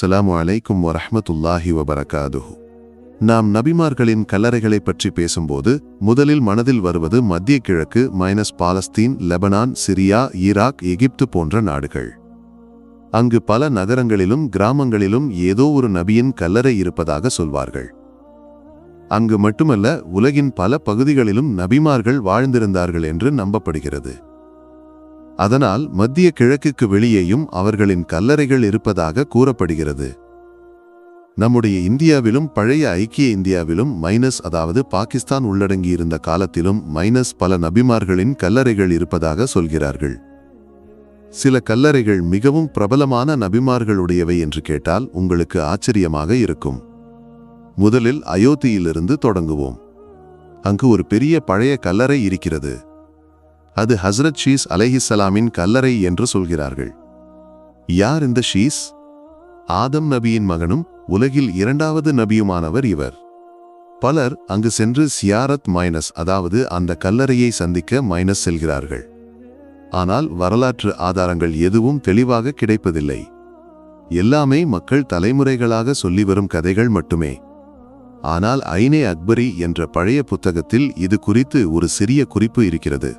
அஸ்ஸலாமு அலைக்கும் வரஹ்மத்துல்லாஹி வபரகாதுஹு. நாம் நபிமார்களின் கல்லறைகளை பற்றி பேசும்போது முதலில் மனதில் வருவது மத்திய கிழக்கு பாலஸ்தீன், லெபனான், சிரியா, ஈராக், எகிப்து போன்ற நாடுகள். அங்கு பல நகரங்களிலும் கிராமங்களிலும் ஏதோ ஒரு நபியின் கல்லறை இருப்பதாக சொல்வார்கள். அங்கு மட்டுமல்ல, உலகின் பல பகுதிகளிலும் நபிமார்கள் வாழ்ந்திருந்தார்கள் என்று நம்பப்படுகிறது. அதனால் மத்திய கிழக்குக்கு வெளியேயும் அவர்களின் கல்லறைகள் இருப்பதாக கூறப்படுகிறது. நம்முடைய இந்தியாவிலும் பழைய ஐக்கிய இந்தியாவிலும் அதாவது பாகிஸ்தான் உள்ளடங்கியிருந்த காலத்திலும் பல நபிமார்களின் கல்லறைகள் இருப்பதாக சொல்கிறார்கள். சில கல்லறைகள் மிகவும் பிரபலமான நபிமார்களுடையவை என்று கேட்டால் உங்களுக்கு ஆச்சரியமாக இருக்கும். முதலில் அயோத்தியிலிருந்து தொடங்குவோம். அங்கு ஒரு பெரிய பழைய கல்லறை இருக்கிறது. அது ஹஸ்ரத் ஷீஸ் அலைஹிஸ்ஸலாமின் கல்லறை என்று சொல்கிறார்கள். யார் இந்த ஷீஸ்? ஆதம் நபியின் மகனும் உலகில் இரண்டாவது நபியுமானவர் இவர். பலர் அங்கு சென்று சியாரத் அதாவது அந்த கல்லறையை சந்திக்க செல்கிறார்கள். ஆனால் வரலாற்று ஆதாரங்கள் எதுவும் தெளிவாக கிடைப்பதில்லை. எல்லாமே மக்கள் தலைமுறைகளாக சொல்லி வரும் கதைகள் மட்டுமே. ஆனால் ஐனே அக்பரி என்ற பழைய புத்தகத்தில் இது குறித்து ஒரு சிறிய குறிப்பு இருக்கிறது.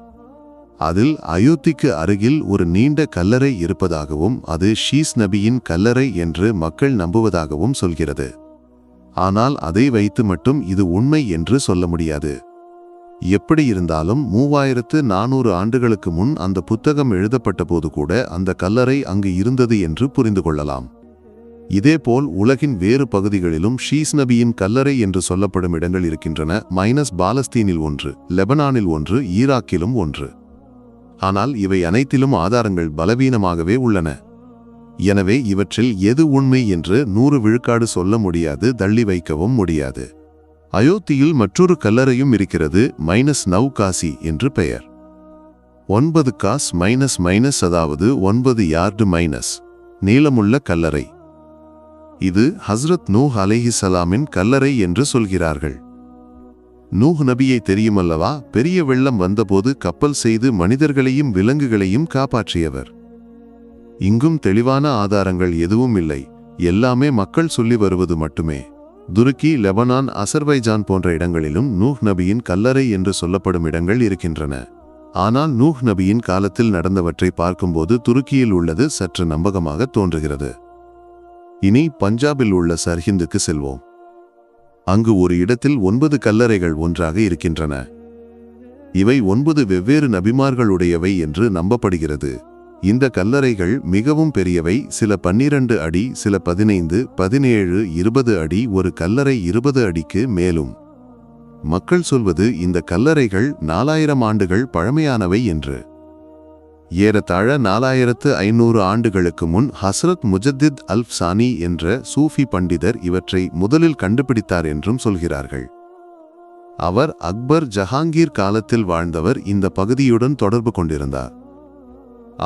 அதில் அயோத்திக்கு அருகில் ஒரு நீண்ட கல்லறை இருப்பதாகவும் அது ஷீஸ் நபியின் கல்லறை என்று மக்கள் நம்புவதாகவும் சொல்கிறது. ஆனால் அதை வைத்து மட்டும் இது உண்மை என்று சொல்ல முடியாது. எப்படி இருந்தாலும் 3400 ஆண்டுகளுக்கு முன் அந்த புத்தகம் எழுதப்பட்ட போது கூட அந்த கல்லறை அங்கு இருந்தது என்று புரிந்து கொள்ளலாம். இதேபோல் உலகின் வேறு பகுதிகளிலும் ஷீஸ் நபியின் கல்லறை என்று சொல்லப்படும் இடங்கள் இருக்கின்றன. பாலஸ்தீனில் ஒன்று, லெபனானில் ஒன்று, ஈராக்கிலும் ஒன்று. ஆனால் இவை அனைத்திலும் ஆதாரங்கள் பலவீனமாகவே உள்ளன. எனவே இவற்றில் எது உண்மை என்று 100 விழுக்காடு சொல்ல முடியாது, தள்ளி வைக்கவும் முடியாது. அயோத்தியில் மற்றொரு கல்லறையும் இருக்கிறது. நௌகாசி என்று பெயர். 9 காஸ் அதாவது 9 யார்டு நீளமுள்ள கல்லறை. இது ஹஸ்ரத் நூஹ் அலைஹிஸ்ஸலாமின் கல்லறை என்று சொல்கிறார்கள். நூஹ் நபியை தெரியுமல்லவா? பெரிய வெள்ளம் வந்தபோது கப்பல் செய்து மனிதர்களையும் விலங்குகளையும் காப்பாற்றியவர். இங்கும் தெளிவான ஆதாரங்கள் எதுவும் இல்லை. எல்லாமே மக்கள் சொல்லி வருவது மட்டுமே. துருக்கி, லெபனான், அசர்பைஜான் போன்ற இடங்களிலும் நூஹ் நபியின் கல்லறை என்று சொல்லப்படும் இடங்கள் இருக்கின்றன. ஆனால் நூஹ் நபியின் காலத்தில் நடந்தவற்றை பார்க்கும்போது துருக்கியில் உள்ளது சற்று நம்பகமாக தோன்றுகிறது. இனி பஞ்சாபில் உள்ள சர்ஹிந்துக்கு செல்வோம். அங்கு ஒரு இடத்தில் 9 கல்லறைகள் ஒன்றாக இருக்கின்றன. இவை 9 வெவ்வேறு நபிமார்களுடையவை என்று நம்பப்படுகிறது. இந்த கல்லறைகள் மிகவும் பெரியவை. சில 12 அடி, சில 15, 17, 20 அடி, ஒரு கல்லறை 20 அடிக்கு மேலும். மக்கள் சொல்வது இந்த கல்லறைகள் 4000 ஆண்டுகள் பழமையானவை என்று. ஏறத்தாழ 4500 ஆண்டுகளுக்கு முன் ஹஸ்ரத் முஜத்தித் அல்ஃப்சானி என்ற சூஃபி பண்டிதர் இவற்றை முதலில் கண்டுபிடித்தார் என்றும் சொல்கிறார்கள். அவர் அக்பர் ஜஹாங்கீர் காலத்தில் வாழ்ந்தவர். இந்த பகுதியுடன் தொடர்பு கொண்டிருந்தார்.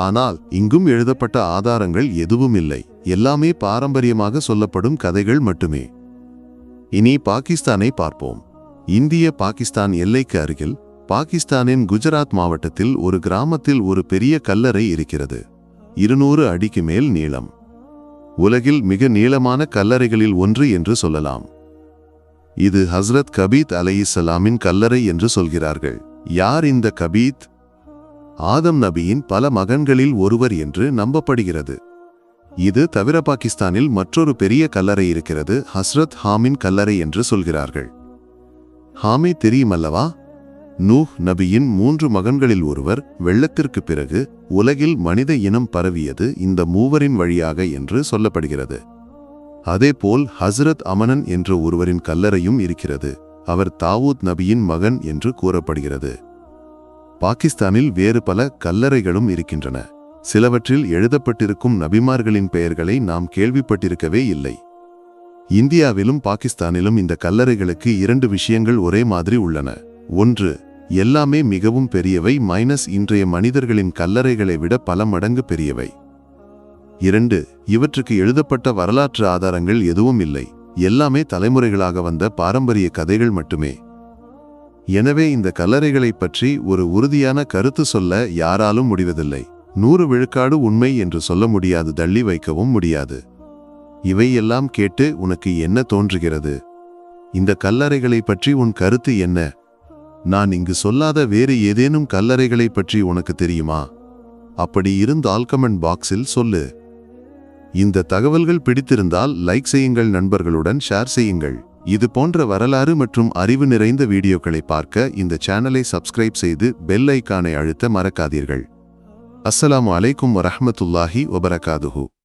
ஆனால் இங்கும் எழுதப்பட்ட ஆதாரங்கள் எதுவும் இல்லை. எல்லாமே பாரம்பரியமாக சொல்லப்படும் கதைகள் மட்டுமே. இனி பாகிஸ்தானை பார்ப்போம். இந்திய பாகிஸ்தான் எல்லைக்கு அருகில் பாகிஸ்தானின் குஜராத் மாவட்டத்தில் ஒரு கிராமத்தில் ஒரு பெரிய கல்லறை இருக்கிறது. 200 அடிக்கு மேல் நீளம். உலகில் மிக நீளமான கல்லறைகளில் ஒன்று என்று சொல்லலாம். இது ஹஸ்ரத் கபீத் அலைஹிஸ்ஸலாமின் கல்லறை என்று சொல்கிறார்கள். யார் இந்த கபீத்? ஆதம் நபியின் பல மகன்களில் ஒருவர் என்று நம்பப்படுகிறது. இது தவிர பாகிஸ்தானில் மற்றொரு பெரிய கல்லறை இருக்கிறது. ஹஸ்ரத் ஹாமின் கல்லறை என்று சொல்கிறார்கள். ஹாமி தெரியுமல்லவா? நூஹ் நபியின் 3 மகன்களில் ஒருவர். வெள்ளத்திற்கு பிறகு உலகில் மனித இனம் பரவியது இந்த மூவரின் வழியாக என்று சொல்லப்படுகிறது. அதேபோல் ஹஸ்ரத் அமனன் என்ற ஒருவரின் கல்லறையும் இருக்கிறது. அவர் தாவூத் நபியின் மகன் என்று கூறப்படுகிறது. பாகிஸ்தானில் வேறு பல கல்லறைகளும் இருக்கின்றன. சிலவற்றில் எழுதப்பட்டிருக்கும் நபிமார்களின் பெயர்களை நாம் கேள்விப்பட்டிருக்கவே இல்லை. இந்தியாவிலும் பாகிஸ்தானிலும் இந்த கல்லறைகளுக்கு 2 விஷயங்கள் ஒரே மாதிரி உள்ளன. ஒன்று, எல்லாமே மிகவும் பெரியவை. இன்றைய மனிதர்களின் கல்லறைகளை விட பல மடங்கு பெரியவை. 2, இவற்றுக்கு எழுதப்பட்ட வரலாற்று ஆதாரங்கள் எதுவும் இல்லை. எல்லாமே தலைமுறைகளாக வந்த பாரம்பரிய கதைகள் மட்டுமே. எனவே இந்த கல்லறைகளை பற்றி ஒரு உறுதியான கருத்து சொல்ல யாராலும் முடிவதில்லை. 100 விழுக்காடு உண்மை என்று சொல்ல முடியாது, தள்ளி வைக்கவும் முடியாது. இவையெல்லாம் கேட்டு உனக்கு என்ன தோன்றுகிறது? இந்த கல்லறைகளை பற்றி உன் கருத்து என்ன? நான் இங்கு சொல்லாத வேறு ஏதேனும் கல்லறைகளை பற்றி உனக்கு தெரியுமா? அப்படி இருந்தால் கமெண்ட் பாக்ஸில் சொல்லு. இந்த தகவல்கள் பிடித்திருந்தால் லைக் செய்யுங்கள், நண்பர்களுடன் ஷேர் செய்யுங்கள். இது போன்ற வரலாறு மற்றும் அறிவு நிறைந்த வீடியோக்களை பார்க்க இந்த சேனலை சப்ஸ்கிரைப் செய்து பெல் ஐகானை அழுத்த மறக்காதீர்கள். அஸ்ஸலாமு அலைக்கும் வரஹ்மத்துல்லாஹி வபரகாதுஹு.